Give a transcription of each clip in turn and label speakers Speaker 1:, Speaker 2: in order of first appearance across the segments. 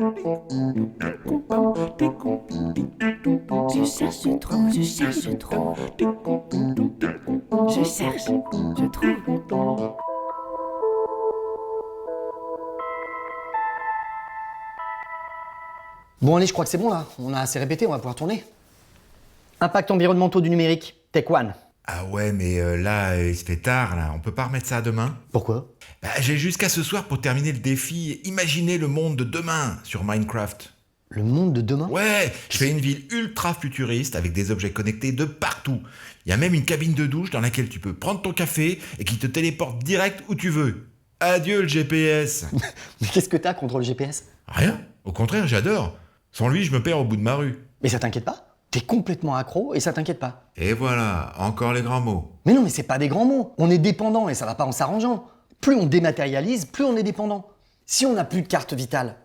Speaker 1: Je cherche trop, je cherche trop. Je cherche, je trouve.
Speaker 2: Bon allez, je crois que c'est bon là, on a assez répété, on va pouvoir tourner. Impact environnementaux du numérique, Tech One.
Speaker 3: Ah ouais, mais là, il se fait tard, là. On peut pas remettre ça à demain?
Speaker 2: Pourquoi?
Speaker 3: J'ai jusqu'à ce soir pour terminer le défi Imaginez le monde de demain sur Minecraft.
Speaker 2: Le monde de demain?
Speaker 3: Ouais, je fais une ville ultra futuriste avec des objets connectés de partout. Il y a même une cabine de douche dans laquelle tu peux prendre ton café et qui te téléporte direct où tu veux. Adieu le GPS.
Speaker 2: Mais qu'est-ce que t'as contre le GPS?
Speaker 3: Rien, au contraire, j'adore. Sans lui, je me perds au bout de ma rue.
Speaker 2: Mais ça t'inquiète pas? T'es complètement accro et ça t'inquiète pas.
Speaker 3: Et voilà, encore les grands mots.
Speaker 2: Mais non, mais c'est pas des grands mots. On est dépendant et ça va pas en s'arrangeant. Plus on dématérialise, plus on est dépendant. Si on n'a plus de carte vitale,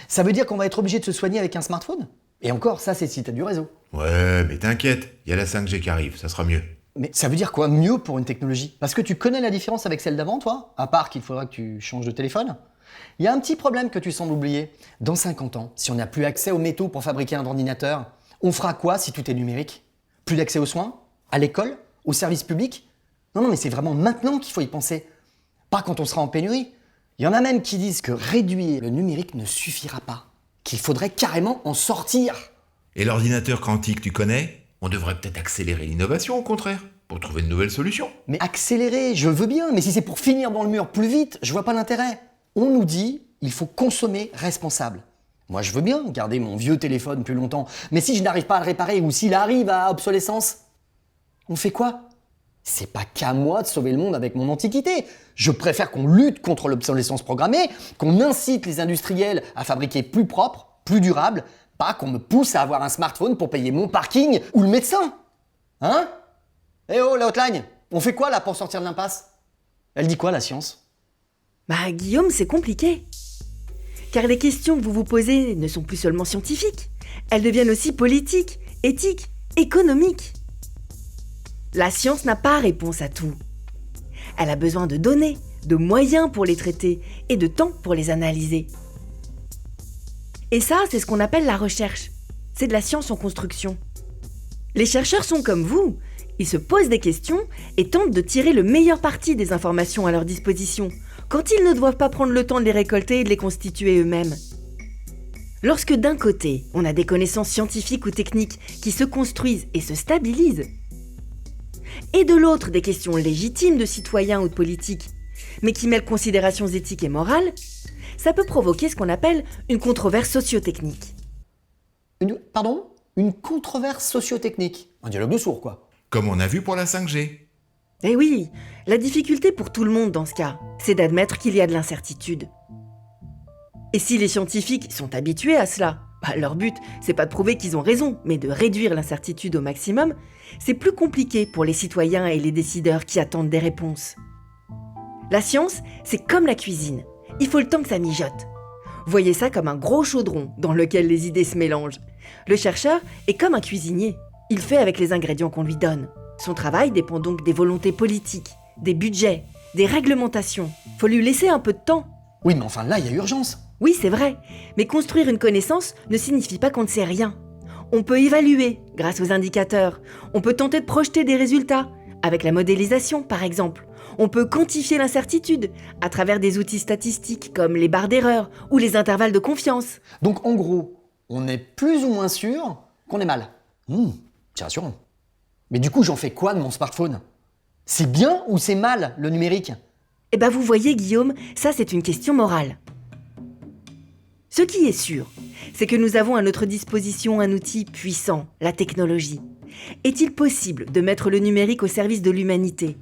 Speaker 2: ça veut dire qu'on va être obligé de se soigner avec un smartphone? Et encore, ça c'est si t'as du réseau.
Speaker 3: Ouais, mais t'inquiète, il y a la 5G qui arrive, ça sera mieux.
Speaker 2: Mais ça veut dire quoi mieux pour une technologie? Parce que tu connais la différence avec celle d'avant, toi? À part qu'il faudra que tu changes de téléphone? Il y a un petit problème que tu sembles oublier. Dans 50 ans, si on n'a plus accès aux métaux pour fabriquer un ordinateur, on fera quoi si tout est numérique? Plus d'accès aux soins? À l'école? Aux services publics? Non, mais c'est vraiment maintenant qu'il faut y penser. Pas quand on sera en pénurie. Il y en a même qui disent que réduire le numérique ne suffira pas. Qu'il faudrait carrément en sortir.
Speaker 3: Et l'ordinateur quantique, tu connais? On devrait peut-être accélérer l'innovation, au contraire, pour trouver de nouvelles solutions.
Speaker 2: Mais accélérer, je veux bien, mais si c'est pour finir dans le mur plus vite, je vois pas l'intérêt. On nous dit, il faut consommer responsable. Moi, je veux bien garder mon vieux téléphone plus longtemps, mais si je n'arrive pas à le réparer ou s'il arrive à obsolescence, on fait quoi? C'est pas qu'à moi de sauver le monde avec mon antiquité. Je préfère qu'on lutte contre l'obsolescence programmée, qu'on incite les industriels à fabriquer plus propre, plus durable, pas qu'on me pousse à avoir un smartphone pour payer mon parking ou le médecin. Hein? Eh oh, la hotline, on fait quoi là pour sortir de l'impasse? Elle dit quoi, la science?
Speaker 1: Bah Guillaume, c'est compliqué. Car les questions que vous vous posez ne sont plus seulement scientifiques, elles deviennent aussi politiques, éthiques, économiques. La science n'a pas réponse à tout. Elle a besoin de données, de moyens pour les traiter et de temps pour les analyser. Et ça, c'est ce qu'on appelle la recherche. C'est de la science en construction. Les chercheurs sont comme vous. Ils se posent des questions et tentent de tirer le meilleur parti des informations à leur disposition, quand ils ne doivent pas prendre le temps de les récolter et de les constituer eux-mêmes. Lorsque d'un côté, on a des connaissances scientifiques ou techniques qui se construisent et se stabilisent, et de l'autre des questions légitimes de citoyens ou de politiques, mais qui mêlent considérations éthiques et morales, ça peut provoquer ce qu'on appelle une controverse socio-technique.
Speaker 2: Pardon? Une controverse socio-technique. Un dialogue de sourds, quoi.
Speaker 3: Comme on a vu pour la 5G.
Speaker 1: Eh oui, la difficulté pour tout le monde dans ce cas, c'est d'admettre qu'il y a de l'incertitude. Et si les scientifiques sont habitués à cela, leur but, c'est pas de prouver qu'ils ont raison, mais de réduire l'incertitude au maximum, c'est plus compliqué pour les citoyens et les décideurs qui attendent des réponses. La science, c'est comme la cuisine. Il faut le temps que ça mijote. Voyez ça comme un gros chaudron dans lequel les idées se mélangent. Le chercheur est comme un cuisinier. Il fait avec les ingrédients qu'on lui donne. Son travail dépend donc des volontés politiques, des budgets, des réglementations. Faut lui laisser un peu de temps.
Speaker 2: Oui, mais enfin là, il y a urgence.
Speaker 1: Oui, c'est vrai, mais construire une connaissance ne signifie pas qu'on ne sait rien. On peut évaluer grâce aux indicateurs. On peut tenter de projeter des résultats, avec la modélisation par exemple. On peut quantifier l'incertitude à travers des outils statistiques comme les barres d'erreur ou les intervalles de confiance.
Speaker 2: Donc en gros, on est plus ou moins sûr qu'on est mal. C'est rassurant. Mais du coup, j'en fais quoi de mon smartphone? C'est bien ou c'est mal, le numérique?
Speaker 1: Eh ben vous voyez Guillaume, ça c'est une question morale. Ce qui est sûr, c'est que nous avons à notre disposition un outil puissant, la technologie. Est-il possible de mettre le numérique au service de l'humanité?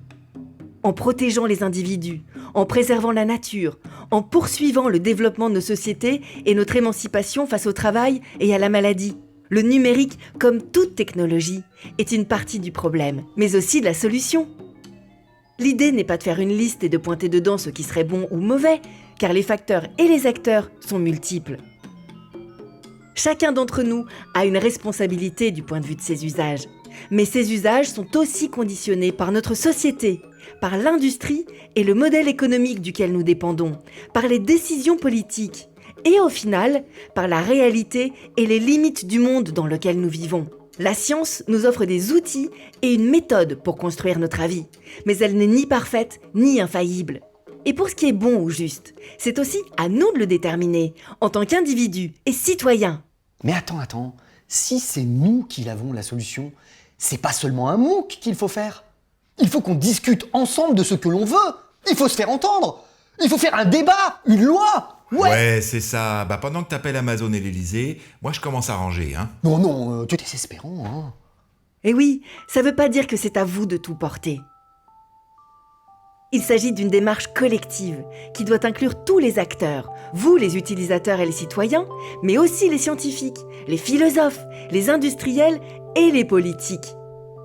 Speaker 1: En protégeant les individus, en préservant la nature, en poursuivant le développement de nos sociétés et notre émancipation face au travail et à la maladie. Le numérique, comme toute technologie, est une partie du problème, mais aussi de la solution. L'idée n'est pas de faire une liste et de pointer dedans ce qui serait bon ou mauvais, car les facteurs et les acteurs sont multiples. Chacun d'entre nous a une responsabilité du point de vue de ses usages. Mais ces usages sont aussi conditionnés par notre société, par l'industrie et le modèle économique duquel nous dépendons, par les décisions politiques et au final, par la réalité et les limites du monde dans lequel nous vivons. La science nous offre des outils et une méthode pour construire notre avis, mais elle n'est ni parfaite ni infaillible. Et pour ce qui est bon ou juste, c'est aussi à nous de le déterminer, en tant qu'individus et citoyens.
Speaker 2: Mais attends, si c'est nous qui avons la solution, c'est pas seulement un MOOC qu'il faut faire. Il faut qu'on discute ensemble de ce que l'on veut. Il faut se faire entendre. Il faut faire un débat, une loi.
Speaker 3: Ouais, c'est ça. Bah pendant que t'appelles Amazon et l'Elysée, moi je commence à ranger, hein.
Speaker 2: Non, tu es désespérant, hein.
Speaker 1: Et oui, ça veut pas dire que c'est à vous de tout porter. Il s'agit d'une démarche collective qui doit inclure tous les acteurs, vous les utilisateurs et les citoyens, mais aussi les scientifiques, les philosophes, les industriels et les politiques.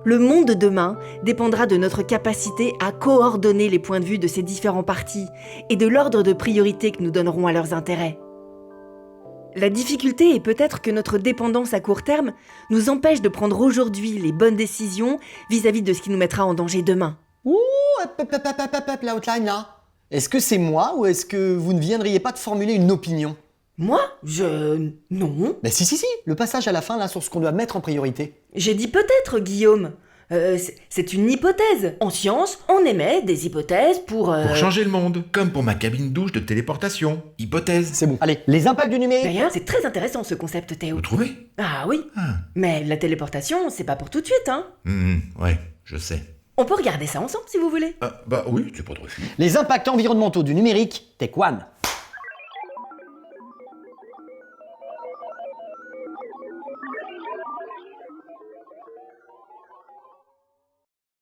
Speaker 1: Le monde de demain dépendra de notre capacité à coordonner les points de vue de ces différents partis et de l'ordre de priorité que nous donnerons à leurs intérêts. La difficulté est peut-être que notre dépendance à court terme nous empêche de prendre aujourd'hui les bonnes décisions vis-à-vis de ce qui nous mettra en danger demain.
Speaker 2: Ouh, l'outline là. Est-ce que c'est moi ou est-ce que vous ne viendriez pas de formuler une opinion?
Speaker 1: Moi, non.
Speaker 2: Ben si, le passage à la fin là sur ce qu'on doit mettre en priorité.
Speaker 1: J'ai dit peut-être, Guillaume. C'est une hypothèse. En science, on émet des hypothèses pour...
Speaker 3: Pour changer le monde, comme pour ma cabine douche de téléportation. Hypothèse.
Speaker 2: C'est bon. Allez, les impacts du numérique.
Speaker 1: D'ailleurs, c'est très intéressant ce concept, Théo.
Speaker 3: Vous trouvez?
Speaker 1: Ah oui. Mais la téléportation, c'est pas pour tout de suite, hein.
Speaker 3: Ouais, je sais.
Speaker 1: On peut regarder ça ensemble si vous voulez.
Speaker 3: Bah oui, tu peux te refuser.
Speaker 2: Les impacts environnementaux du numérique, Take One.